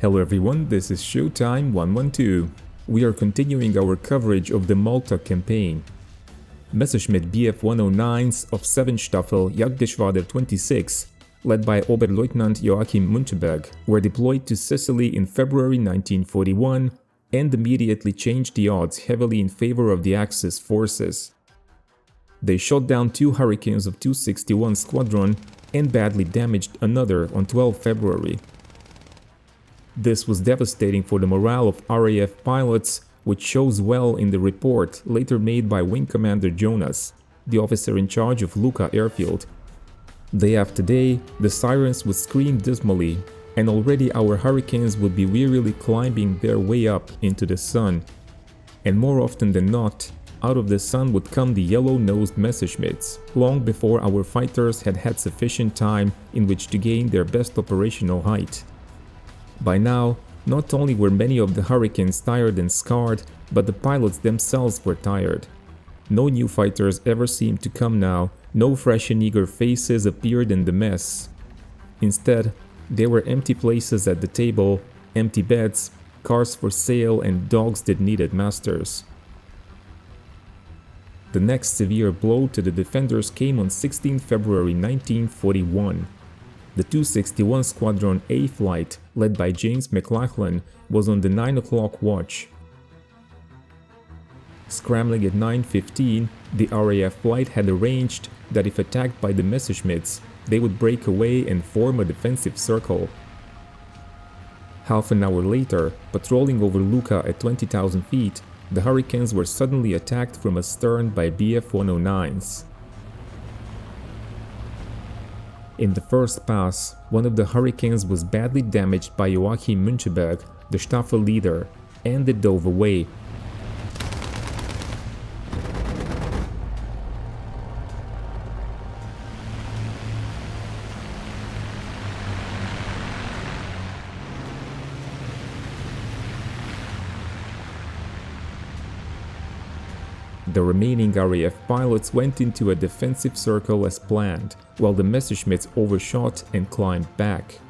Hello everyone, this is Showtime 112. We are continuing our coverage of the Malta Campaign. Messerschmitt Bf 109s of 7th Staffel Jagdgeschwader 26, led by Oberleutnant Joachim Müncheberg, were deployed to Sicily in February 1941 and immediately changed the odds heavily in favor of the Axis forces. They shot down 2 Hurricanes of 261 Squadron and badly damaged another on 12 February. This was devastating for the morale of RAF pilots, which shows well in the report later made by Wing Commander Jonas, the officer in charge of Luqa airfield. Day after day, the sirens would scream dismally, and already our Hurricanes would be wearily climbing their way up into the sun. And more often than not, out of the sun would come the yellow-nosed Messerschmitts, long before our fighters had had sufficient time in which to gain their best operational height. By now, not only were many of the Hurricanes tired and scarred, but the pilots themselves were tired. No new fighters ever seemed to come now, no fresh and eager faces appeared in the mess. Instead, there were empty places at the table, empty beds, cars for sale, and dogs that needed masters. The next severe blow to the defenders came on 16 February 1941. The 261 Squadron A flight, led by James MacLachlan, was on the 9 o'clock watch. Scrambling at 9:15, the RAF flight had arranged that if attacked by the Messerschmitts, they would break away and form a defensive circle. Half an hour later, patrolling over Luqa at 20,000 feet, the Hurricanes were suddenly attacked from astern by Bf 109s. In the first pass, one of the Hurricanes was badly damaged by Joachim Müncheberg, the Staffel leader, and it dove away. The remaining RAF pilots went into a defensive circle as planned, while the Messerschmitts overshot and climbed back.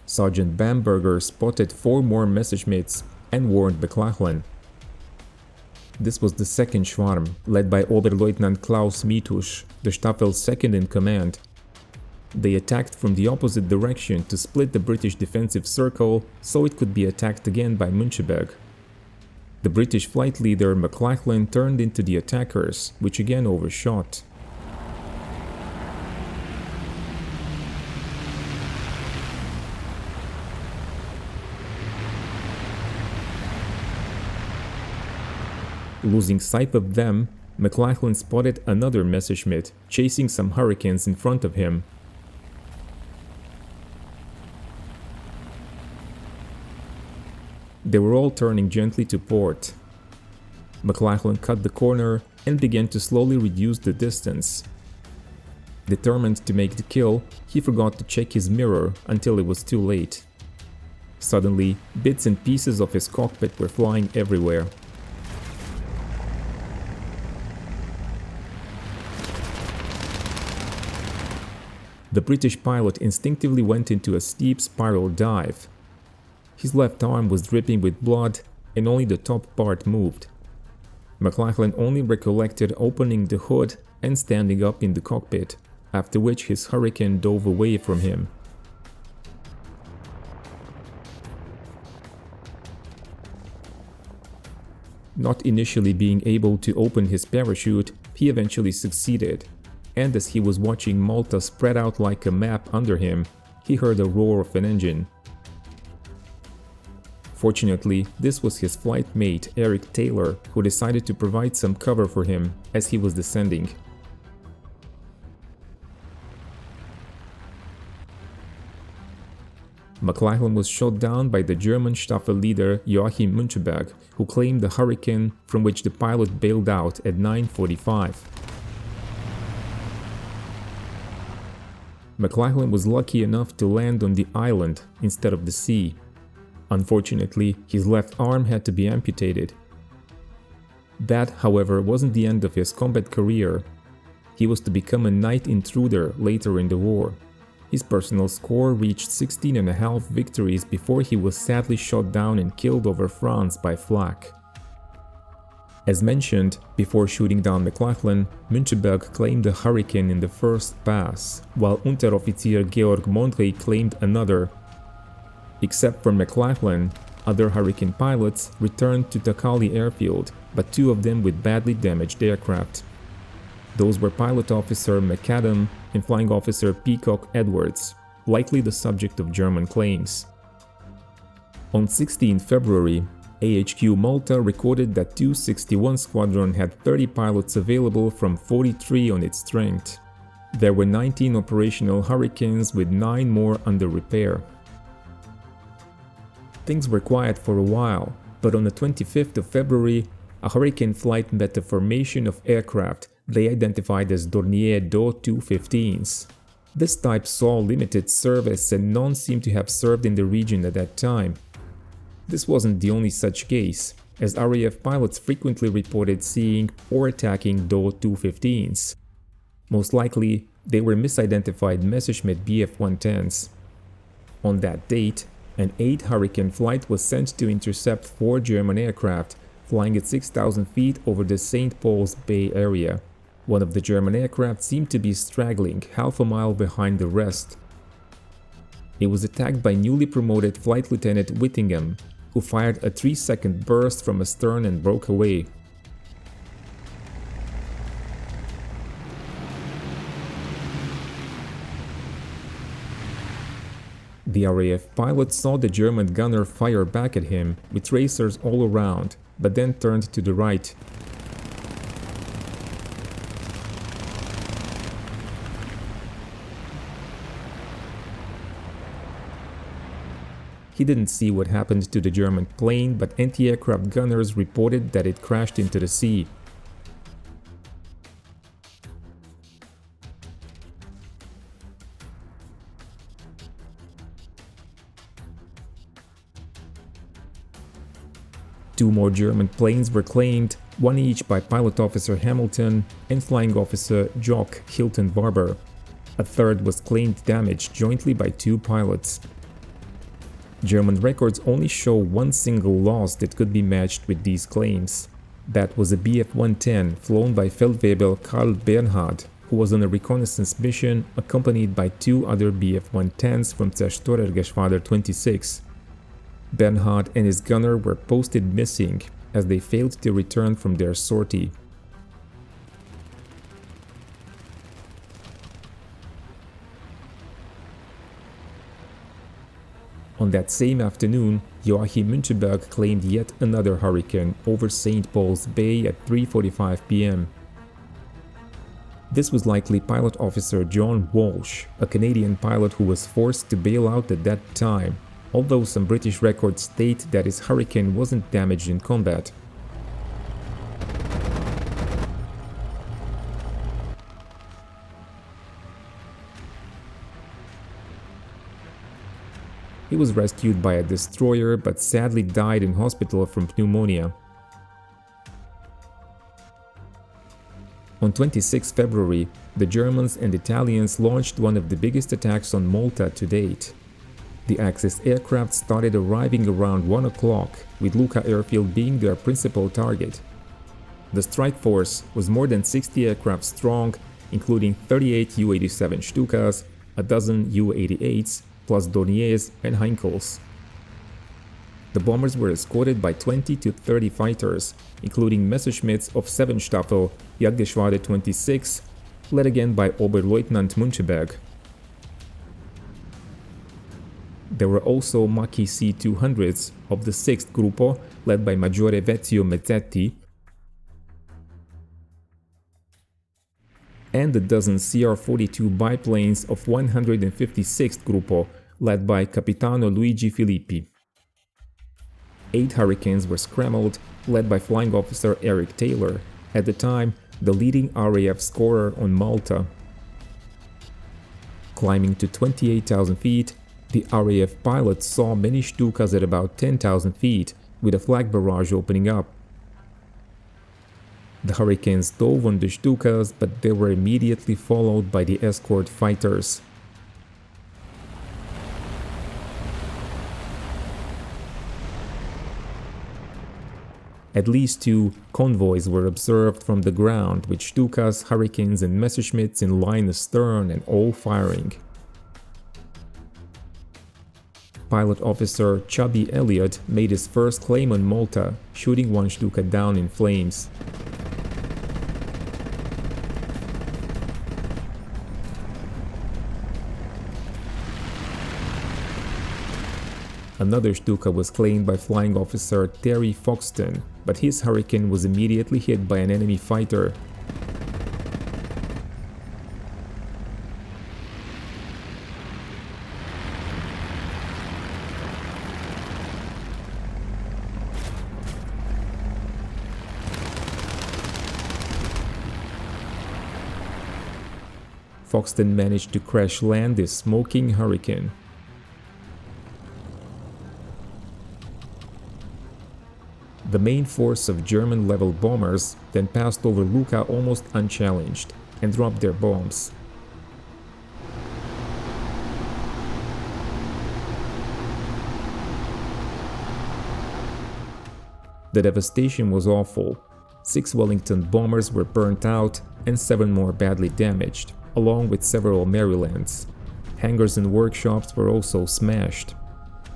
Sergeant Bamberger spotted 4 more Messerschmitts and warned MacLachlan. This was the 2nd Schwarm, led by Oberleutnant Klaus Mitusch, the Staffel's second in command. They attacked from the opposite direction to split the British defensive circle so it could be attacked again by Müncheberg. The British flight leader MacLachlan turned into the attackers, which again overshot. Losing sight of them, MacLachlan spotted another Messerschmitt chasing some Hurricanes in front of him. They were all turning gently to port. MacLachlan cut the corner and began to slowly reduce the distance. Determined to make the kill, he forgot to check his mirror until it was too late. Suddenly, bits and pieces of his cockpit were flying everywhere. The British pilot instinctively went into a steep spiral dive. His left arm was dripping with blood, and only the top part moved. MacLachlan only recollected opening the hood and standing up in the cockpit, after which his Hurricane dove away from him. Not initially being able to open his parachute, he eventually succeeded, and as he was watching Malta spread out like a map under him, he heard a roar of an engine. Fortunately, this was his flight mate Eric Taylor, who decided to provide some cover for him as he was descending. MacLachlan was shot down by the German Staffel leader Joachim Müncheberg, who claimed the Hurricane, from which the pilot bailed out at 9:45. MacLachlan was lucky enough to land on the island instead of the sea. Unfortunately, his left arm had to be amputated. That, however, wasn't the end of his combat career. He was to become a night intruder later in the war. His personal score reached 16.5 victories before he was sadly shot down and killed over France by flak. As mentioned, before shooting down MacLachlan, Müncheberg claimed a Hurricane in the first pass, while Unteroffizier Georg Mondry claimed another. Except for MacLachlan, other Hurricane pilots returned to Takali airfield, but 2 of them with badly damaged aircraft. Those were Pilot Officer McAdam and Flying Officer Peacock Edwards, likely the subject of German claims. On 16 February, AHQ Malta recorded that 261 Squadron had 30 pilots available from 43 on its strength. There were 19 operational Hurricanes with 9 more under repair. Things were quiet for a while, but on the 25th of February, a Hurricane flight met a formation of aircraft they identified as Dornier Do 215s. This type saw limited service and none seemed to have served in the region at that time. This wasn't the only such case, as RAF pilots frequently reported seeing or attacking Do 215s. Most likely, they were misidentified Messerschmitt Bf 110s. On that date, an 8 Hurricane flight was sent to intercept 4 German aircraft flying at 6,000 feet over the St. Paul's Bay area. One of the German aircraft seemed to be straggling half a mile behind the rest. It was attacked by newly promoted Flight Lieutenant Whittingham, who fired a 3-second burst from astern and broke away. The RAF pilot saw the German gunner fire back at him with tracers all around, but then turned to the right. He didn't see what happened to the German plane, but anti-aircraft gunners reported that it crashed into the sea. Two more German planes were claimed, one each by Pilot Officer Hamilton and Flying Officer Jock Hilton Barber. A third was claimed damaged jointly by 2 pilots. German records only show one single loss that could be matched with these claims. That was a Bf-110 flown by Feldwebel Karl Bernhard, who was on a reconnaissance mission accompanied by 2 other Bf-110s from Zerstörergeschwader 26. Bernhard and his gunner were posted missing as they failed to return from their sortie. On that same afternoon, Joachim Müncheberg claimed yet another Hurricane over St. Paul's Bay at 3:45 p.m. This was likely Pilot Officer John Walsh, a Canadian pilot who was forced to bail out at that time, although some British records state that his Hurricane wasn't damaged in combat. He was rescued by a destroyer but sadly died in hospital from pneumonia. On 26 February, the Germans and Italians launched one of the biggest attacks on Malta to date. The Axis aircraft started arriving around 1 o'clock, with Luqa airfield being their principal target. The strike force was more than 60 aircraft strong, including 38 U-87 Stukas, a dozen U-88s, plus Dorniers and Heinkels. The bombers were escorted by 20 to 30 fighters, including Messerschmitts of 7 Staffel, Jagdgeschwader 26, led again by Oberleutnant Müncheberg. There were also Macchi C-200s of the 6th Gruppo, led by Maggiore Vezio Mezzetti, and a dozen CR-42 biplanes of 156th Gruppo, led by Capitano Luigi Filippi. 8 Hurricanes were scrambled, led by Flying Officer Eric Taylor, at the time the leading RAF scorer on Malta. Climbing to 28,000 feet, the RAF pilots saw many Stukas at about 10,000 feet, with a flak barrage opening up. The Hurricanes dove on the Stukas, but they were immediately followed by the escort fighters. At least 2 convoys were observed from the ground, with Stukas, Hurricanes and Messerschmitts in line astern and all firing. Pilot officer Chubby Elliott made his first claim on Malta, shooting one Stuka down in flames. Another Stuka was claimed by flying officer Terry Foxton, but his Hurricane was immediately hit by an enemy fighter. Foxton managed to crash land this smoking Hurricane. The main force of German-level bombers then passed over Luqa almost unchallenged and dropped their bombs. The devastation was awful. 6 Wellington bombers were burnt out and 7 more badly damaged, along with several Marylands. Hangars and workshops were also smashed.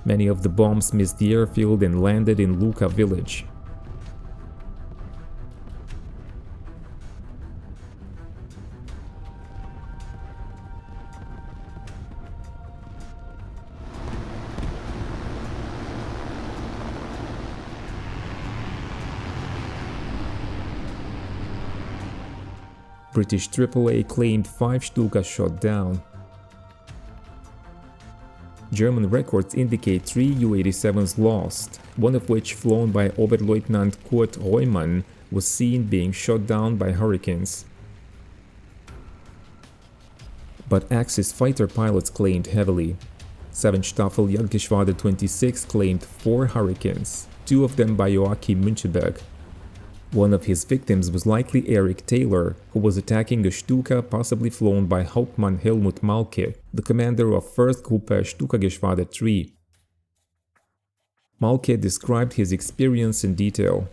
Many of the bombs missed the airfield and landed in Luqa village. British AAA claimed 5 Stukas shot down. German records indicate 3 U-87s lost, one of which, flown by Oberleutnant Kurt Reumann, was seen being shot down by Hurricanes. But Axis fighter pilots claimed heavily. 7th Staffel Jagdgeschwader 26 claimed 4 Hurricanes, 2 of them by Joachim Müncheberg. One of his victims was likely Eric Taylor, who was attacking a Stuka possibly flown by Hauptmann Helmut Malke, the commander of 1st Gruppe Stuka-Geschwader 3. Malke described his experience in detail.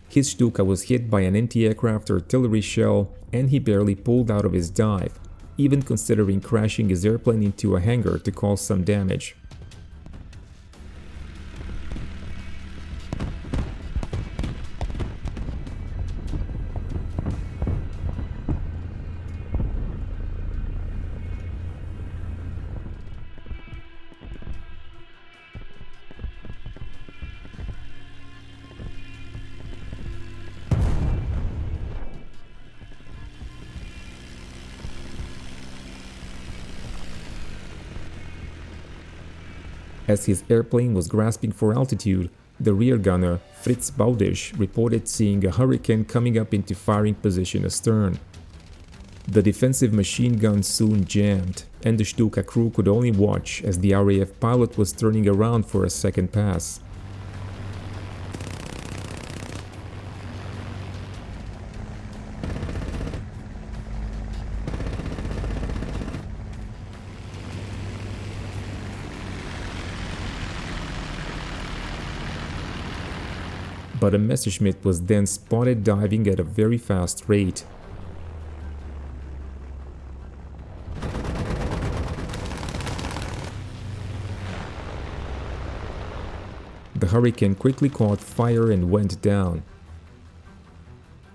His Stuka was hit by an anti-aircraft artillery shell and he barely pulled out of his dive, even considering crashing his airplane into a hangar to cause some damage. As his airplane was grasping for altitude, the rear gunner, Fritz Baudisch, reported seeing a Hurricane coming up into firing position astern. The defensive machine gun soon jammed, and the Stuka crew could only watch as the RAF pilot was turning around for a second pass. But a Messerschmitt was then spotted diving at a very fast rate. The Hurricane quickly caught fire and went down.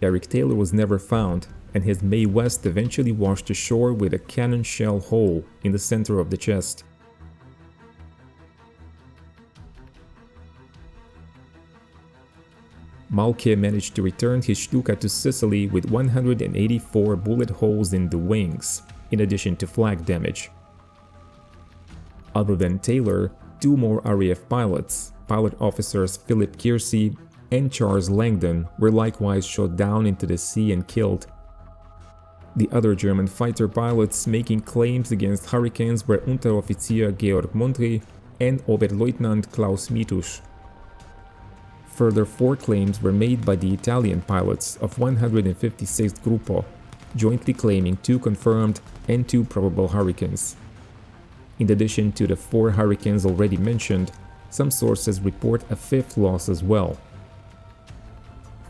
Eric Taylor was never found, and his May West eventually washed ashore with a cannon shell hole in the center of the chest. Malke managed to return his Stuka to Sicily with 184 bullet holes in the wings, in addition to flak damage. Other than Taylor, 2 more RAF pilots, pilot officers Philip Kiersey and Charles Langdon, were likewise shot down into the sea and killed. The other German fighter pilots making claims against Hurricanes were Unteroffizier Georg Mondry and Oberleutnant Klaus Mitusch. Further 4 claims were made by the Italian pilots of 156th Gruppo, jointly claiming 2 confirmed and 2 probable hurricanes. In addition to the 4 hurricanes already mentioned, some sources report a 5th loss as well.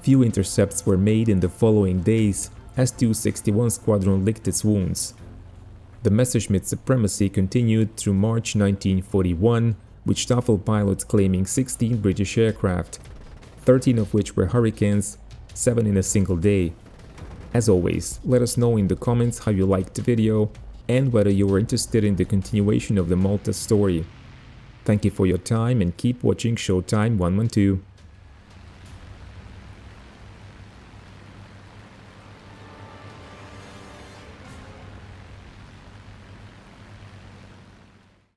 Few intercepts were made in the following days as 261 Squadron licked its wounds. The Messerschmitt Supremacy continued through March 1941, with Staffel pilots claiming 16 British aircraft, 13 of which were Hurricanes, 7 in a single day. As always, let us know in the comments how you liked the video and whether you were interested in the continuation of the Malta story. Thank you for your time and keep watching Showtime 112.